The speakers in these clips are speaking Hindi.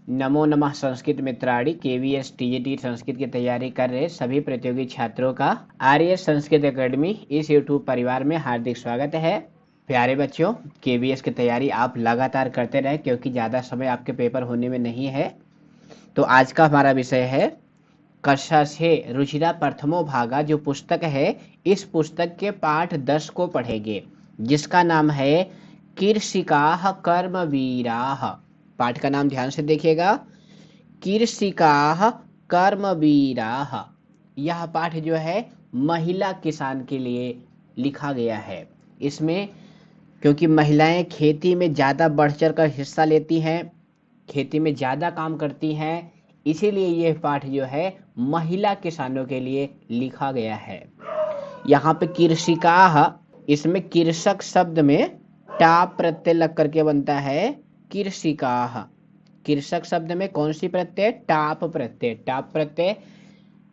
नमो नमः संस्कृत मित्राणि केवीएस टीजीटी संस्कृत की तैयारी कर रहे सभी प्रतियोगी छात्रों का आर्य संस्कृत एकेडमी इस यूट्यूब परिवार में हार्दिक स्वागत है। प्यारे बच्चों, केवीएस की तैयारी आप लगातार करते रहें क्योंकि ज़्यादा समय आपके पेपर होने में नहीं है। तो आज का हमारा विषय है कक्षा से रुचिरा प्रथमो भागा, जो पुस्तक है इस पुस्तक के पाठ 10 को पढ़ेंगे, जिसका नाम है कीर्षिकाः कर्मवीराः। पाठ का नाम ध्यान से देखिएगा, कीर्षिकाः कर्मवीराः। यह पाठ जो है महिला किसान के लिए लिखा गया है। इसमें क्योंकि महिलाएं खेती में ज़्यादा बढ़ चढ़ कर हिस्सा लेती हैं, खेती में ज़्यादा काम करती हैं, इसीलिए यह पाठ जो है महिला किसानों के लिए लिखा गया है। यहाँ पे कीर्षिकाः, इसमें कीर्षक शब्द में टाप प्रत्यय लग करके बनता है कीर्षिकाः। कीर्षक शब्द में कौन सी प्रत्यय? टाप प्रत्यय। टाप प्रत्यय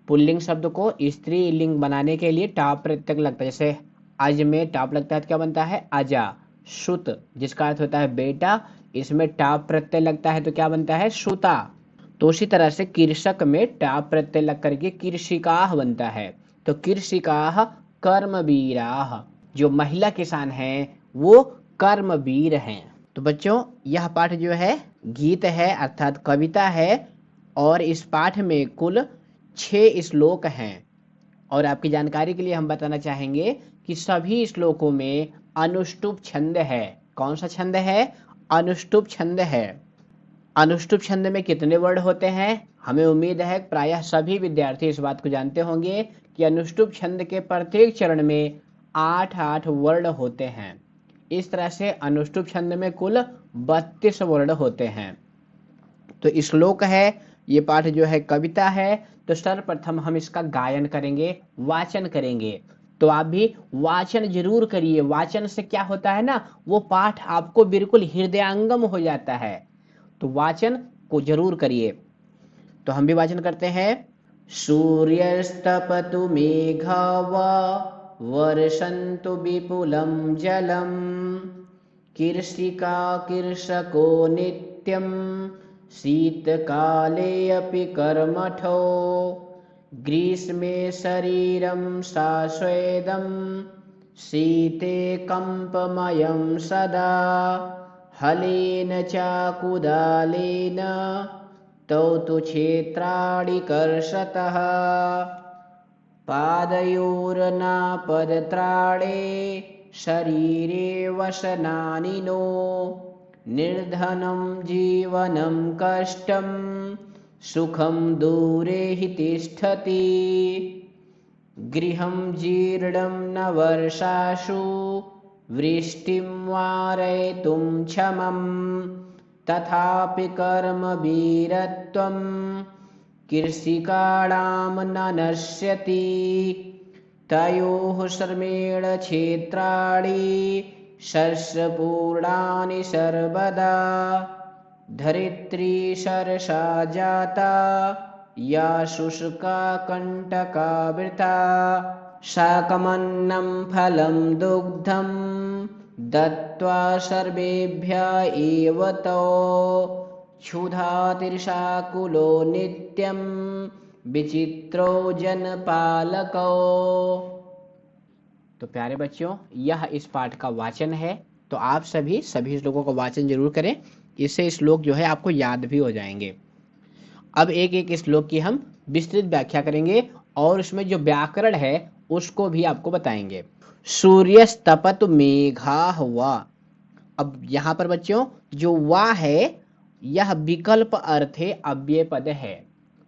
पुल्लिंग शब्द को स्त्रीलिंग बनाने के लिए टाप प्रत्यय लगता है। जैसे अज में टाप लगता है तो क्या बनता है? अजा। सुत, जिसका अर्थ होता है बेटा, इसमें टाप प्रत्यय लगता है तो क्या बनता है? सुता। तो उसी तरह से कीर्षक में टाप प्रत्यय लग करके कीर्षिकाः बनता है। तो कीर्षिकाः कर्मवीराः, जो महिला किसान हैं वो कर्मवीर हैं। तो बच्चों, यह पाठ जो है गीत है अर्थात कविता है, और इस पाठ में कुल 6 श्लोक हैं। और आपकी जानकारी के लिए हम बताना चाहेंगे कि सभी श्लोकों में अनुष्टुप छंद है। कौन सा छंद है? अनुष्टुप छंद है। अनुष्टुप छंद में कितने वर्ण होते हैं? हमें उम्मीद है प्रायः सभी विद्यार्थी इस बात को जानते होंगे कि अनुष्टुप छंद के प्रत्येक चरण में 8-8 वर्ण होते हैं। इस तरह से अनुष्टुप छंद में कुल 32 वर्ण होते हैं। तो श्लोक है, ये पाठ जो है कविता है। तो सर्वप्रथम हम इसका गायन करेंगे, वाचन करेंगे। तो आप भी वाचन जरूर करिए। वाचन से क्या होता है ना, वो पाठ आपको बिल्कुल हृदयंगम हो जाता है। तो वाचन को जरूर करिए। तो हम भी वाचन करते हैं। सूर्यस्तपतु मेघावा वर्षन्तु विपुलं जलम कीर्षिका कीर्षको नित्यं शीतकाले अपि कर्मठो ग्रीष्मे शरीरं सास्वेदं शीते कंपमयं सदा हलेन चाकुदालेन तौ तु क्षेत्राणि कर्षतः पादयोर्नापदत्राणे शरीरे वसनानि नो निर्धनं जीवनं कष्टं सुखं दूरे हि तिष्ठति गृहं जीर्णं न वर्षासु वृष्टिं वारयितुं क्षमं तथापि कर्मवीरत्वं कृषिकाणां न नश्यति तयोः श्रमेण क्षेत्राणि शस्यपूर्णानि सर्वदा धरित्री सरसा जाता या शुष्का कंटकावृता शाकमन्नं फलं दुग्धं दत्त्वा सर्वेभ्य एव तौ क्षुधातिर्षाकुलो नित्यं विचित्रो जनपालको। तो प्यारे बच्चों, यह इस पाठ का वाचन है। तो आप सभी श्लोकों का वाचन जरूर करें, इससे श्लोक जो है आपको याद भी हो जाएंगे। अब एक एक श्लोक की हम विस्तृत व्याख्या करेंगे और उसमें जो व्याकरण है उसको भी आपको बताएंगे। सूर्यस्तपतु मेघाः वा। अब यहाँ पर बच्चों जो वा है, यह विकल्प अर्थ है, अव्यय पद है।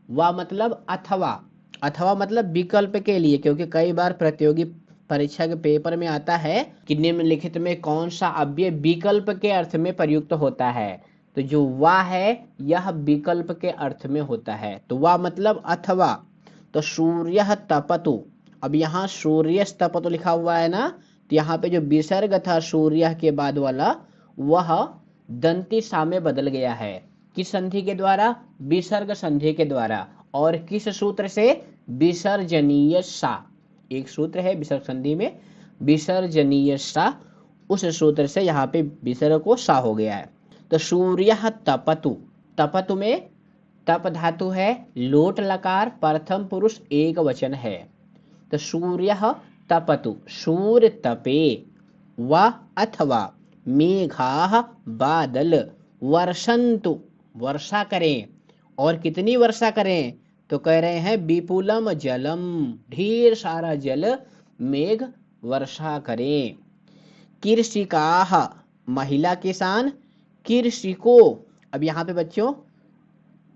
वा मतलब अथवा, अथवा मतलब विकल्प के लिए, क्योंकि कई बार प्रतियोगी परीक्षा के पेपर में आता है कि निम्नलिखित में कौन सा अव्यय विकल्प के अर्थ में प्रयुक्त होता है। तो जो वा है यह विकल्प के अर्थ में होता है। तो वा मतलब अथवा। तो सूर्य तपतु, अब यहाँ सूर्य तपतु लिखा हुआ है ना, तो यहाँ पे जो विसर्ग था सूर्य के बाद वाला, वह दंती सा में बदल गया है। किस संधि के द्वारा? विसर्ग संधि के द्वारा। और किस सूत्र से? विसर्जनीय सा। एक सूत्र है विसर्ग संधि में, विसर्जनीय सा, उस सूत्र से यहाँ पे विसर्ग को सा हो गया है। तो सूर्य तपतु, तपतु में तप धातु है, लोट लकार, प्रथम पुरुष एक वचन है। तो सूर्यः तपतु, सूर्य तपे, व अथवा मेघाः बादल वर्षन्तु, वर्षा करें। और कितनी वर्षा करें? तो कह रहे हैं विपुलम जलम, ढेर सारा जल मेघ वर्षा करें। कृषिकाः महिला किसान, कृषिको, अब यहाँ पे बच्चों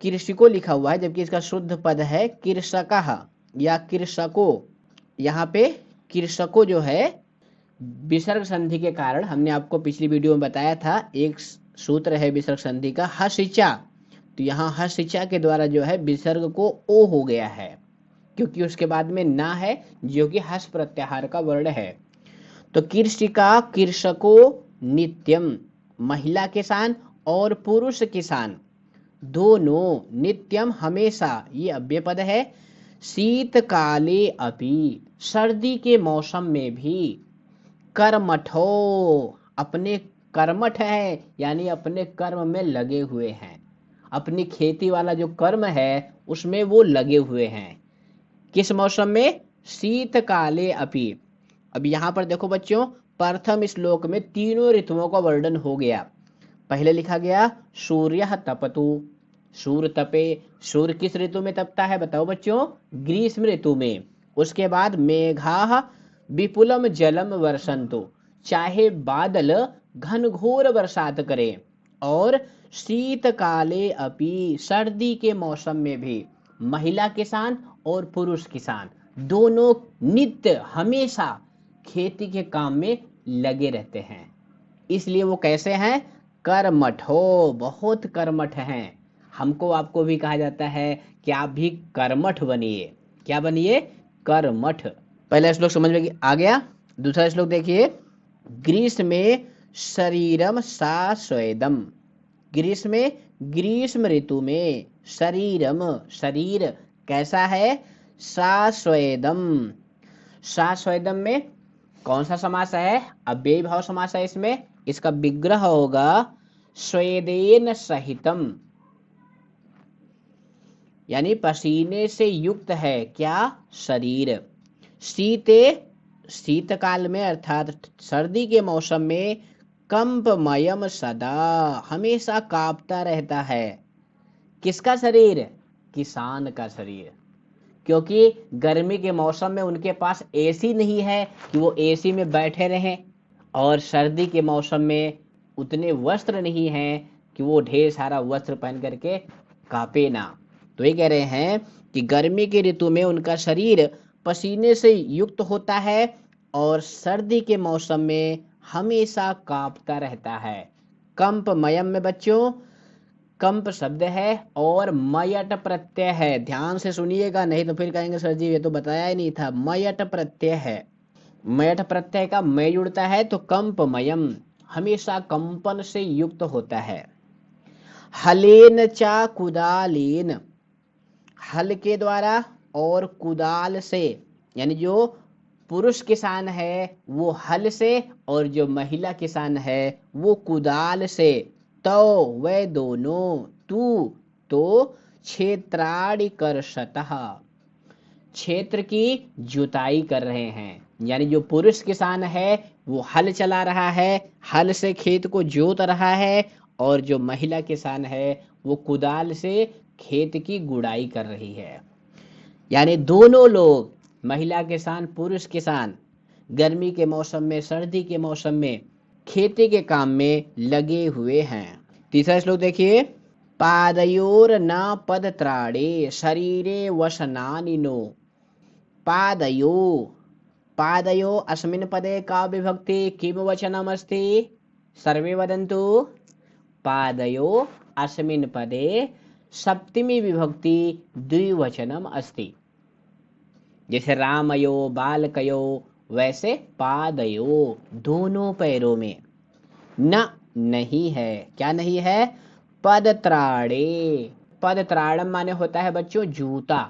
कृषिको लिखा हुआ है जबकि इसका शुद्ध पद है कृषकः या कृषको। यहाँ पे कृषको जो है विसर्ग संधि के कारण, हमने आपको पिछली वीडियो में बताया था, एक सूत्र है विसर्ग संधि का हसिचा, तो यहाँ हसिचा के द्वारा जो है विसर्ग को ओ हो गया है, क्योंकि उसके बाद में ना है जो कि हस प्रत्याहार का वर्ण है। तो कृषिका कृषको नित्यम, महिला किसान और पुरुष किसान दोनों, नित्यम हमेशा, ये अव्यय पद है। शीतकाले अपि, सर्दी के मौसम में भी। कर्मठो, अपने कर्मठ है यानी अपने कर्म में लगे हुए हैं, अपनी खेती वाला जो कर्म है उसमें वो लगे हुए हैं। किस मौसम में? शीतकाले अपि। अब यहाँ पर देखो बच्चों, प्रथम श्लोक में तीनों ऋतुओं का वर्णन हो गया। पहले लिखा गया सूर्यः तपतु, सूर्य तपे। सूर्य किस ऋतु में तपता है बताओ बच्चों? ग्रीष्म ऋतु में। उसके बाद मेघाः विपुलम जलम वर्षन्तु, चाहे बादल घनघोर बरसात करें। और शीतकाले अपि, सर्दी के मौसम में भी महिला किसान और पुरुष किसान दोनों नित्य हमेशा खेती के काम में लगे रहते हैं। इसलिए वो कैसे हैं? कर्मठो, बहुत कर्मठ हैं। हमको आपको भी कहा जाता है कि आप भी कर्मठ बनिए। क्या बनिए? कर्मठ। पहला श्लोक समझ में आ गया। दूसरा श्लोक देखिए, ग्रीष्म शरीरम सा स्वेदम, ग्रीष्म में, ग्रीष्म ऋतु में, शरीरम शरीर कैसा है? सा स्वेदम, सा स्वेदम में कौन सा समास है? अव्ययी भाव समास है इसमें। इसका विग्रह होगा स्वेदेन सहितम, यानी पसीने से युक्त है क्या? शरीर। शीते, शीतकाल में अर्थात सर्दी के मौसम में, कंपमयम सदा, हमेशा कांपता रहता है। किसका शरीर? किसान का शरीर। क्योंकि गर्मी के मौसम में उनके पास एसी नहीं है कि वो एसी में बैठे रहें, और सर्दी के मौसम में उतने वस्त्र नहीं हैं कि वो ढेर सारा वस्त्र पहन करके कांपे ना। तो ये कह रहे हैं कि गर्मी के ऋतु में उनका शरीर पसीने से युक्त होता है और सर्दी के मौसम में हमेशा कांपता रहता है। कंपमयम में बच्चों कंप शब्द है और मयट प्रत्यय है। ध्यान से सुनिएगा, नहीं तो फिर कहेंगे सर जी ये तो बताया ही नहीं था। मयट प्रत्यय है, मयट प्रत्यय का मय जुड़ता है तो कंपमयम, हमेशा कंपन से युक्त होता है। हलेन चा कुदालेन, हल के द्वारा और कुदाल से, यानी जो पुरुष किसान है वो हल से और जो महिला किसान है वो कुदाल से। तो वे दोनों, तू तो क्षेत्राणि कर्षतः, क्षेत्र की जुताई कर रहे हैं। यानी जो पुरुष किसान है वो हल चला रहा है, हल से खेत को जोत रहा है, और जो महिला किसान है वो कुदाल से खेत की गुड़ाई कर रही है। यानी दोनों लोग, महिला किसान पुरुष किसान, गर्मी के मौसम में सर्दी के मौसम में खेती के काम में लगे हुए हैं। तीसरा श्लोक देखिए, पादयोर न पदत्राणे शरीरे वसनानि नो। पादयो, पादयो अस्मिन् पदे का विभक्ति किम वचनम अस्ति? सर्वे वदन्तु। पादयो अस्मिन् पदे सप्तमी विभक्ति द्विवचनम अस्ति। जैसे रामयो बालकयो, वैसे पादयो दोनों पैरों में। न नहीं है, क्या नहीं है? पदत्राणे, पदत्राणम माने होता है बच्चों जूता।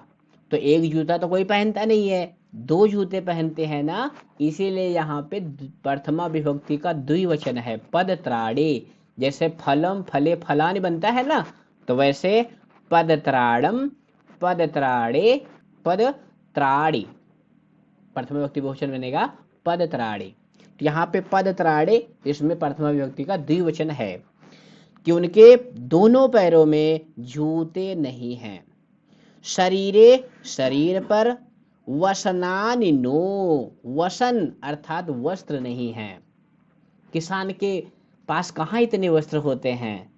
तो एक जूता तो कोई पहनता नहीं है, दो जूते पहनते हैं ना, इसीलिए यहाँ पे प्रथमा विभक्ति का द्विवचन है पदत्राणे। जैसे फलम फले फलानि बनता है ना, तो वैसे पदत्राणम, पदत्राणे, पदत्राणी, प्रथम विभक्ति बहुवचन बनेगा पदत्राणे। यहाँ पे पदत्राणे, इसमें प्रथम विभक्ति का द्विवचन है कि उनके दोनों पैरों में जूते नहीं हैं। शरीरे, शरीर पर, वसनानि नो, वसन अर्थात वस्त्र नहीं है। किसान के पास कहाँ इतने वस्त्र होते हैं,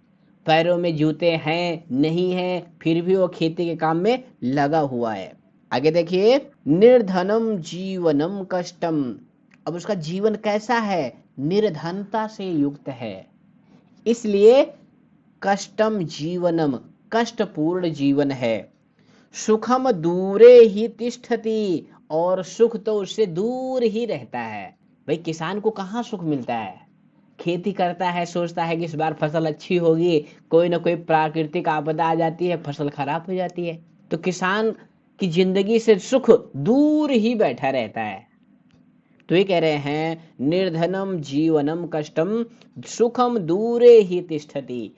पैरों में जूते हैं नहीं है, फिर भी वो खेती के काम में लगा हुआ है। आगे देखिए, निर्धनम जीवनम कष्टम, अब उसका जीवन कैसा है, निर्धनता से युक्त है, इसलिए कष्टम जीवनम, कष्टपूर्ण जीवन है। सुखम दूरे ही तिष्ठति, और सुख तो उससे दूर ही रहता है। भाई किसान को कहाँ सुख मिलता है, खेती करता है, सोचता है कि इस बार फसल अच्छी होगी, कोई ना कोई प्राकृतिक आपदा आ जाती है, फसल खराब हो जाती है, तो किसान की जिंदगी से सुख दूर ही बैठा रहता है। तो ये कह रहे हैं निर्धनम जीवनम कष्टम सुखम दूरे ही तिष्ठति,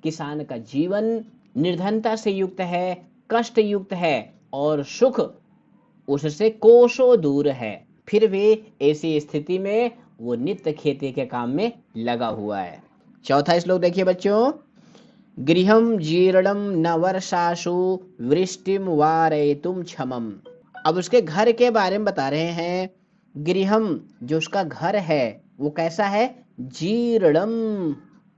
किसान का जीवन निर्धनता से युक्त है, कष्ट युक्त है, और सुख उससे कोसों दूर है। फिर भी ऐसी स्थिति में वो नित्य खेती के काम में लगा हुआ है। चौथा श्लोक देखिए बच्चों, गृहम जीर्णम न वर्षासु वृष्टिम वारयितुम क्षमम। अब उसके घर के बारे में बता रहे हैं। गृहम, जो उसका घर है वो कैसा है, जीर्णम,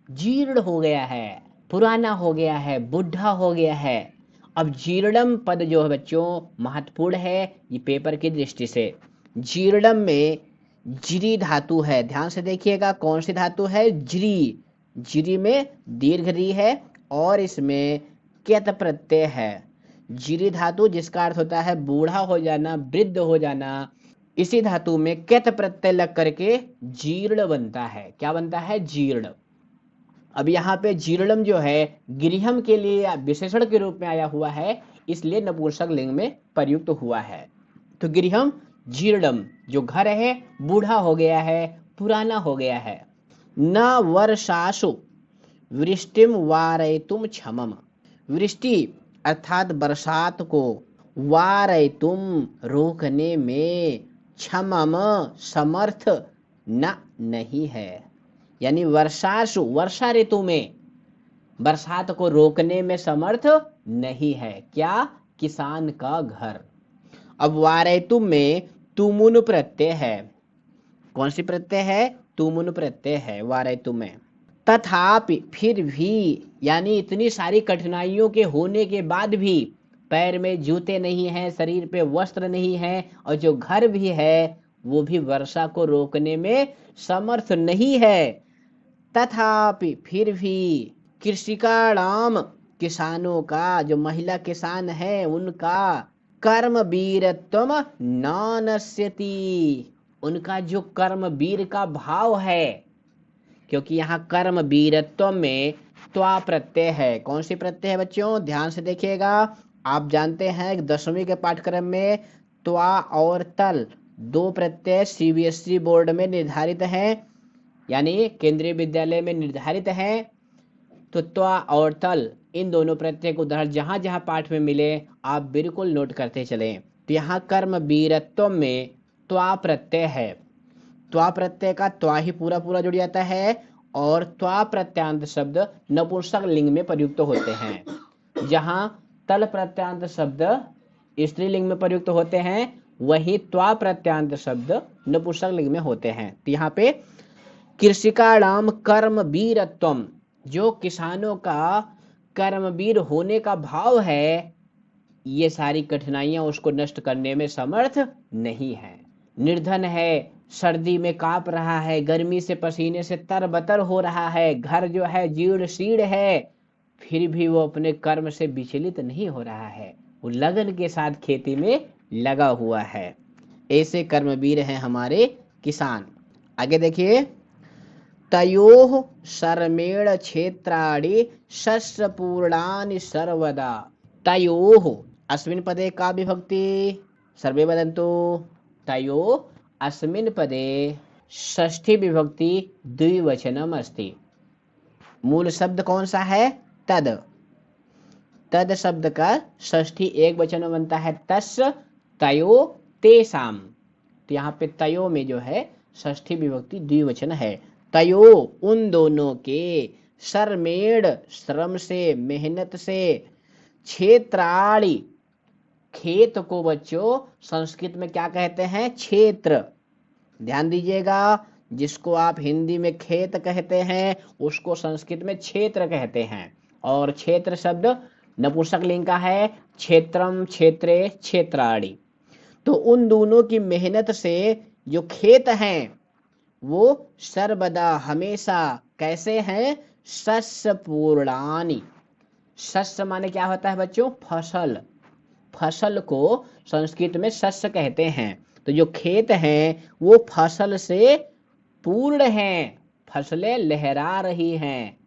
जीर्ण हो गया है, पुराना हो गया है, बुढ़ा हो गया है। अब जीर्णम पद जो है बच्चों महत्वपूर्ण है ये पेपर की दृष्टि से। जीर्णम में ज्री धातु है, ध्यान से देखिएगा कौन सी धातु है, ज्री। ज्री में दीर्घ री है और इसमें क्यत प्रत्यय है। ज्री धातु जिसका अर्थ होता है बूढ़ा हो जाना, वृद्ध हो जाना, इसी धातु में क्यत प्रत्यय लग करके जीर्ण बनता है। क्या बनता है, जीर्ण। अब यहाँ पे जीर्णम जो है गृहम के लिए विशेषण के रूप में आया हुआ है, इसलिए नपुंसक लिंग में प्रयुक्त हुआ है। तो गृहम जीर्णम, जो घर है बूढ़ा हो गया है, पुराना हो गया है। न वर्षासु वृष्टिम वारयितुम क्षमम, वृष्टि अर्थात बरसात को, वारयितुम रोकने में, क्षमम समर्थ न नहीं है। यानी वर्षासु वर्षा ऋतु में बरसात को रोकने में समर्थ नहीं है। क्या, किसान का घर। अब वारयितुम में तुमुन प्रत्यय है, कौन सी प्रत्यय है, तुमुन प्रत्यय है वारयितुम में। तथापि फिर भी, यानी इतनी सारी कठिनाइयों के होने के बाद भी पैर में जूते नहीं हैं, शरीर पे वस्त्र नहीं है, और जो घर भी है वो भी वर्षा को रोकने में समर्थ नहीं है। तथापि फिर भी कृषिकाणाम, किसानों का, जो महिला किसान है उनका, कर्म वीरत्वम न नश्यति, उनका जो कर्म वीर का भाव है, क्योंकि यहाँ कर्म वीरत्व में त्वा प्रत्यय है। कौन सी प्रत्यय है बच्चों, ध्यान से देखिएगा। आप जानते हैं 10वीं के पाठ्यक्रम में त्वा और तल दो प्रत्यय सीबीएसई बोर्ड में निर्धारित हैं, यानी केंद्रीय विद्यालय में निर्धारित है। तो त्वा और तल इन दोनों प्रत्यय को उदाहरण जहां जहां पाठ में मिले आप बिल्कुल नोट करते चलें। तो यहाँ कर्म वीरत्व में त्वा प्रत्यय है, त्वा प्रत्यय का त्वा ही पूरा पूरा जुड़ जाता है, और त्वा प्रत्यांत शब्द नपुंसक लिंग में प्रयुक्त होते हैं। जहां तल प्रत्यांत शब्द स्त्रीलिंग में प्रयुक्त होते हैं, वही त्वा प्रत्यांत शब्द नपुंसक लिंग में होते हैं। तो यहाँ पे कृषिकाणाम कर्म वीरत्वम, जो किसानों का कर्मवीर होने का भाव है, ये सारी कठिनाइयां उसको नष्ट करने में समर्थ नहीं है। निर्धन है, सर्दी में कांप रहा है, गर्मी से पसीने से तरबतर हो रहा है, घर जो है जीर्ण शीर्ण है, फिर भी वो अपने कर्म से विचलित नहीं हो रहा है, वो लगन के साथ खेती में लगा हुआ है। ऐसे कर्मवीर हैं हमारे किसान। आगे देखिए, तयोः शर्मेण क्षेत्राणि शस्य पूर्णानि सर्वदा। तयोः अस्मिन् पदे का विभक्ति, सर्वे वदन्तु। तयोः अस्मिन् पदे षष्ठी विभक्ति द्विवचनम अस्ति। मूल शब्द कौन सा है, तद। तद शब्द का षष्ठी एक वचन में बनता है तस् तयो तेषाम। तो यहाँ पे तयो में जो है षष्ठी विभक्ति द्विवचन है। तयो उन दोनों के, श्रमेण श्रम से, मेहनत से, क्षेत्राणि खेत को बच्चों संस्कृत में क्या कहते हैं? क्षेत्र। ध्यान दीजिएगा, जिसको आप हिंदी में खेत कहते हैं उसको संस्कृत में क्षेत्र कहते हैं। और क्षेत्र शब्द नपुंसक लिंग का है, क्षेत्रम, क्षेत्रे, क्षेत्राणि। तो उन दोनों की मेहनत से जो खेत हैं वो सर्वदा हमेशा कैसे हैं? शस्य पूर्णानि। शस्य माने क्या होता है बच्चों? फसल। फसल को संस्कृत में शस्य कहते हैं। तो जो खेत हैं वो फसल से पूर्ण हैं, फसलें लहरा रही हैं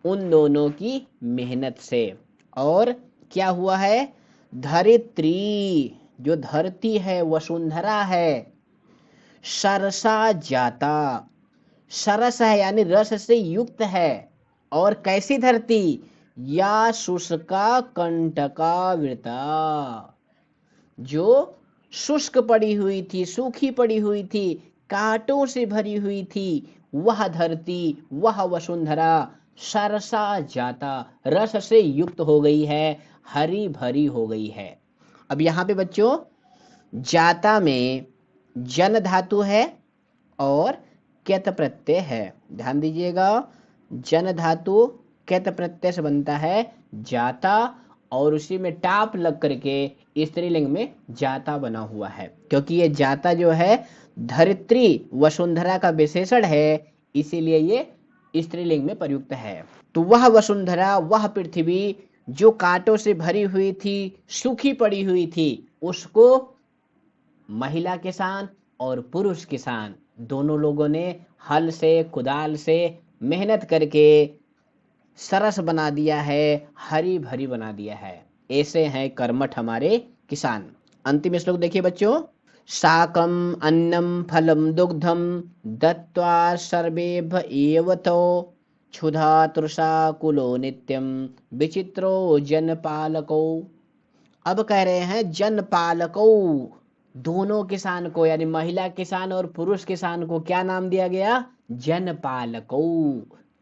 उन दोनों की मेहनत से। और क्या हुआ है? धरित्री, जो धरती है, वसुंधरा है, सरसा जाता, सरस है यानी रस से युक्त है। और कैसी धरती? या शुष्का कंटकावृता, जो शुष्क पड़ी हुई थी, सूखी पड़ी हुई थी, कांटों से भरी हुई थी, वह धरती, वह वसुंधरा सरसा जाता, रस से युक्त हो गई है, हरी भरी हो गई है। अब यहाँ पे बच्चों जाता में जन धातु है और क्यत प्रत्यय है। ध्यान दीजिएगा, जन धातु क्यत प्रत्यय से बनता है जाता, और उसी में टाप लग करके स्त्रीलिंग में जाता बना हुआ है। क्योंकि ये जाता जो है धरित्री वसुंधरा का विशेषण है, इसीलिए ये स्त्रीलिंग में प्रयुक्त है। तो वह वसुंधरा, वह पृथ्वी जो कांटों से भरी हुई थी, सूखी पड़ी हुई थी, उसको महिला किसान और पुरुष किसान दोनों लोगों ने हल से, कुदाल से मेहनत करके सरस बना दिया है, हरी भरी बना दिया है। ऐसे हैं कर्मठ हमारे किसान। अंतिम श्लोक देखिए बच्चों, साकम अन्नम फलम दुग्धम दत्त्वा सर्वेभ्य एवतो क्षुधा तृषा कुलो नित्यम विचित्रो जनपालको। अब कह रहे हैं जनपालको, दोनों किसान को यानी महिला किसान और पुरुष किसान को क्या नाम दिया गया? जनपालको।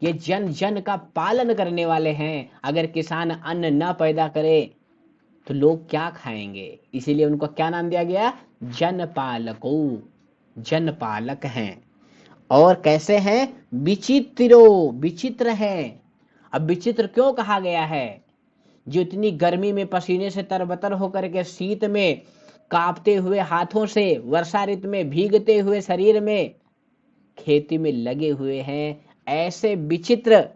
ये जन जन का पालन करने वाले हैं। अगर किसान अन्न न पैदा करे तो लोग क्या खाएंगे? इसीलिए उनको क्या नाम दिया गया? जनपालको, जनपालक हैं। और कैसे हैं? विचित्रो, विचित्र हैं। अब विचित्र क्यों कहा गया है? जो इतनी गर्मी में पसीने से तरबतर होकर के, शीत में कांपते हुए हाथों से, वर्षा ऋतु में भीगते हुए शरीर में खेती में लगे हुए हैं, ऐसे विचित्र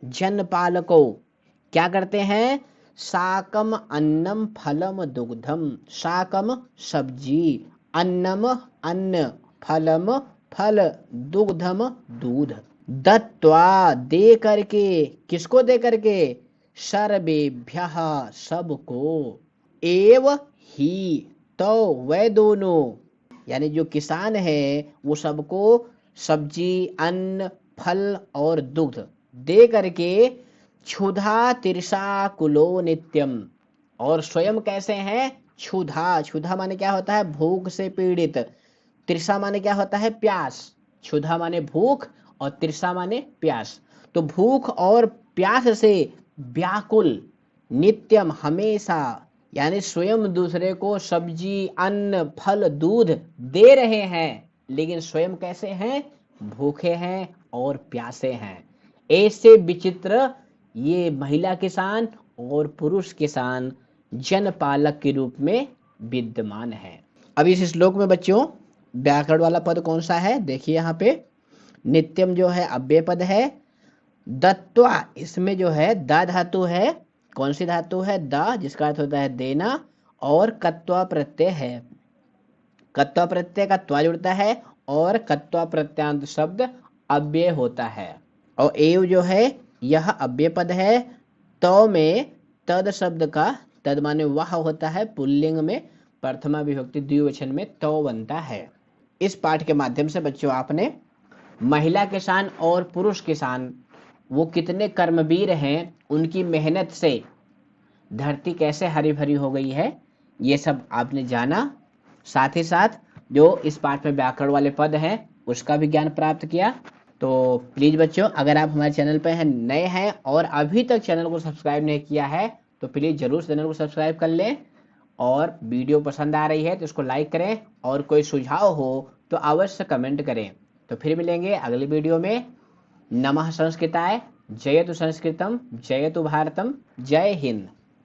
जनपालको क्या करते हैं? साकम अन्नम फलम दुग्धम, साकम सब्जी, अन्नम अन्न, फलम फल, दुग्धम दूध, दत्त्वा दे करके, किसको दे करके? सर्वेभ्यः सबको, एव ही तो वह दोनों, यानी जो किसान है वो सबको सब्जी, अन्न, फल और दुग्ध दे करके क्षुधा तिरसा कुलो नित्यम, और स्वयं कैसे हैं? क्षुधा, क्षुधा माने क्या होता है? भूख से पीड़ित। तिरसा माने क्या होता है? प्यास। क्षुधा माने भूख और तिरसा माने प्यास। तो भूख और प्यास से व्याकुल, नित्यम हमेशा, यानी स्वयं दूसरे को सब्जी, अन्न, फल, दूध दे रहे हैं, लेकिन स्वयं कैसे हैं? भूखे हैं और प्यासे हैं। ऐसे विचित्र ये महिला किसान और पुरुष किसान जनपालक के रूप में विद्यमान है। अब इस श्लोक में बच्चों व्याकरण वाला पद कौन सा है? देखिए यहाँ पे नित्यम जो है अव्यय पद है। दत्त्वा, इसमें जो है दा धातु है। कौन सी धातु है? दा, जिसका अर्थ होता है देना। और कत्वा प्रत्यय है। कत्वा प्रत्यय का त्वा जुड़ता है और कत्वा प्रत्यांत शब्द अव्यय होता है। और एव जो है यह अव्यय पद है। तो में तद शब्द का, तद माने वह होता है, पुल्लिंग में प्रथमा विभक्ति द्विवचन में तो बनता है। इस पाठ के माध्यम से बच्चों आपने महिला किसान और पुरुष किसान वो कितने कर्मवीर हैं, उनकी मेहनत से धरती कैसे हरी भरी हो गई है, ये सब आपने जाना। साथ ही साथ जो इस पाठ में व्याकरण वाले पद हैं उसका भी ज्ञान प्राप्त किया। तो प्लीज़ बच्चों, अगर आप हमारे चैनल पर हैं, नए हैं और अभी तक चैनल को सब्सक्राइब नहीं किया है तो प्लीज़ ज़रूर चैनल को सब्सक्राइब कर लें। और वीडियो पसंद आ रही है तो इसको लाइक करें, और कोई सुझाव हो तो अवश्य कमेंट करें। तो फिर मिलेंगे अगली वीडियो में। नमः संस्कृताय, जयतु संस्कृतम, जयतु भारतम, जय हिंद।